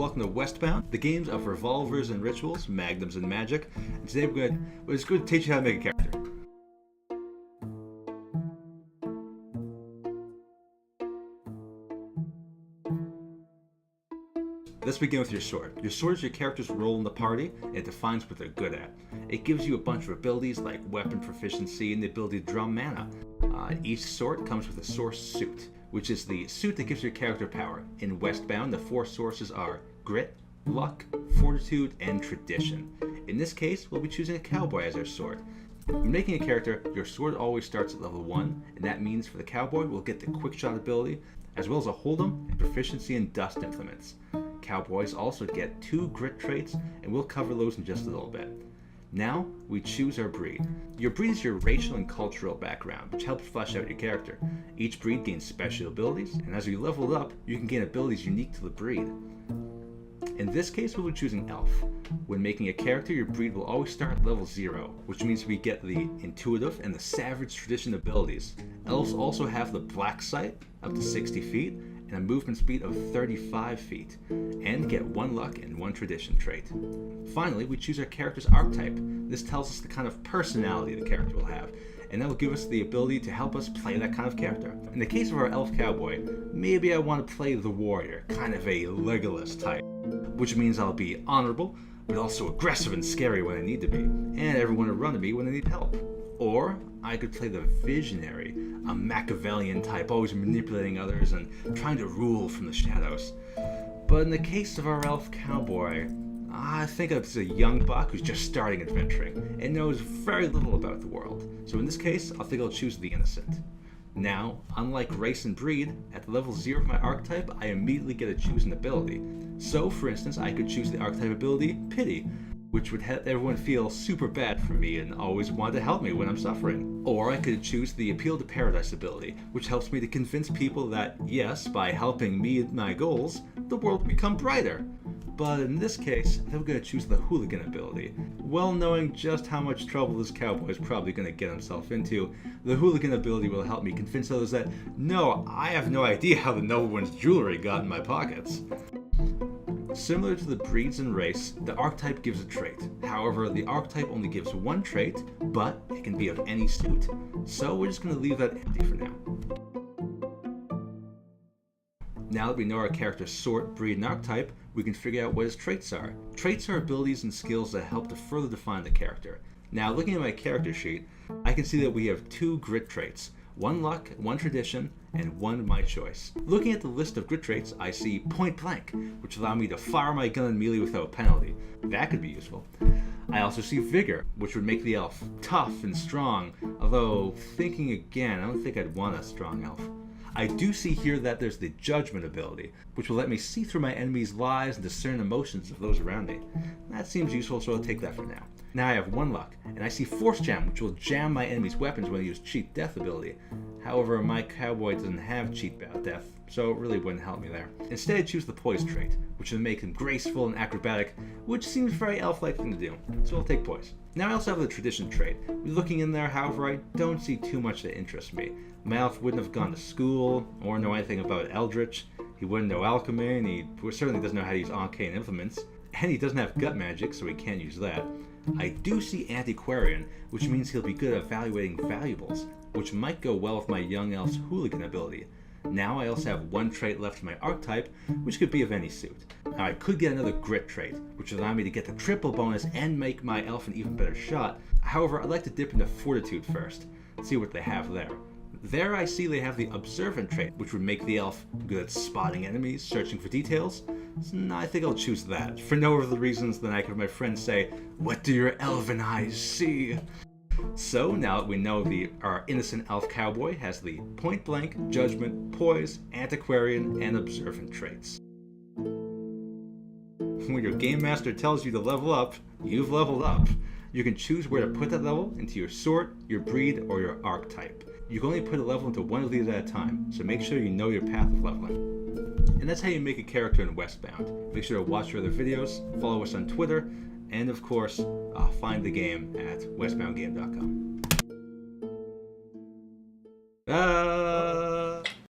welcome to Westbound, the games of revolvers and rituals, magnums and magic. And today we're going to teach you how to make a character. Let's begin with your sword. Your sword is your character's role in the party, and it defines what they're good at. It gives you a bunch of abilities like weapon proficiency and the ability to draw mana. Each sword comes with a source suit, which is the suit that gives your character power. In Westbound, the 4 sources are Grit, Luck, Fortitude, and Tradition. In this case, we'll be choosing a cowboy as our sword. When making a character, your sword always starts at level 1, and that means for the cowboy, we'll get the quick shot ability, as well as a hold'em and proficiency in dust implements. Cowboys also get 2 grit traits, and we'll cover those in just a little bit. Now, we choose our breed. Your breed is your racial and cultural background, which helps flesh out your character. Each breed gains special abilities, and as you level up, you can gain abilities unique to the breed. In this case, we'll be choosing Elf. When making a character, your breed will always start at level 0, which means we get the Intuitive and the Savage Tradition abilities. Elves also have the Black Sight, up to 60 feet, and a movement speed of 35 feet, and get 1 luck and 1 tradition trait. Finally, we choose our character's archetype. This tells us the kind of personality the character will have, and that will give us the ability to help us play that kind of character. In the case of our elf cowboy, maybe I want to play the warrior, kind of a Legolas type, which means I'll be honorable, but also aggressive and scary when I need to be, and everyone will run to me when they need help. Or I could play the visionary, a Machiavellian type, always manipulating others and trying to rule from the shadows. But in the case of our elf cowboy, I think it's a young buck who's just starting adventuring and knows very little about the world. So in this case, I think I'll choose the innocent. Now, unlike race and breed, at level 0 of my archetype, I immediately get to choose an ability. So, for instance, I could choose the archetype ability Pity, which would have everyone feel super bad for me and always want to help me when I'm suffering. Or I could choose the Appeal to Paradise ability, which helps me to convince people that, yes, by helping me and my goals, the world will become brighter. But in this case, I think I'm going to choose the Hooligan ability. Well knowing just how much trouble this cowboy is probably going to get himself into, the Hooligan ability will help me convince others that, no, I have no idea how the nobleman's jewelry got in my pockets. Similar to the breeds and race, the archetype gives a trait. However, the archetype only gives 1 trait, but it can be of any suit. So we're just going to leave that empty for now. Now that we know our character's sort, breed, and archetype, we can figure out what his traits are. Traits are abilities and skills that help to further define the character. Now, looking at my character sheet, I can see that we have 2 grit traits. 1 luck, 1 tradition, and 1 my choice. Looking at the list of grit traits, I see point blank, which allow me to fire my gun in melee without penalty. That could be useful. I also see vigor, which would make the elf tough and strong, although thinking again, I don't think I'd want a strong elf. I do see here that there's the judgment ability, which will let me see through my enemies' lies and discern emotions of those around me. That seems useful, so I'll take that for now. Now I have 1 luck, and I see Force Jam, which will jam my enemy's weapons when I use Cheat Death ability. However, my cowboy doesn't have Cheat Death, so it really wouldn't help me there. Instead, I choose the Poise trait, which will make him graceful and acrobatic, which seems very elf-like thing to do, so I'll take Poise. Now I also have the Tradition trait. Looking in there, however, I don't see too much that interests me. My elf wouldn't have gone to school, or know anything about Eldritch. He wouldn't know alchemy, and he certainly doesn't know how to use arcane implements. And he doesn't have gut magic, so he can't use that. I do see Antiquarian, which means he'll be good at evaluating valuables, which might go well with my young elf's Hooligan ability. Now I also have 1 trait left in my archetype, which could be of any suit. Now I could get another grit trait, which would allow me to get the triple bonus and make my elf an even better shot. However, I'd like to dip into Fortitude first, see what they have there. There I see they have the Observant trait, which would make the elf good at spotting enemies, searching for details. So I think I'll choose that, for no other reasons than I could have my friends say, "What do your elven eyes see?" So now that we know our innocent elf cowboy has the point blank, judgment, poise, antiquarian, and observant traits. When your game master tells you to level up, you've leveled up. You can choose where to put that level into your sort, your breed, or your archetype. You can only put a level into 1 of these at a time, so make sure you know your path of leveling. And that's how you make a character in Westbound. Make sure to watch our other videos, follow us on Twitter, and of course, find the game at westboundgame.com.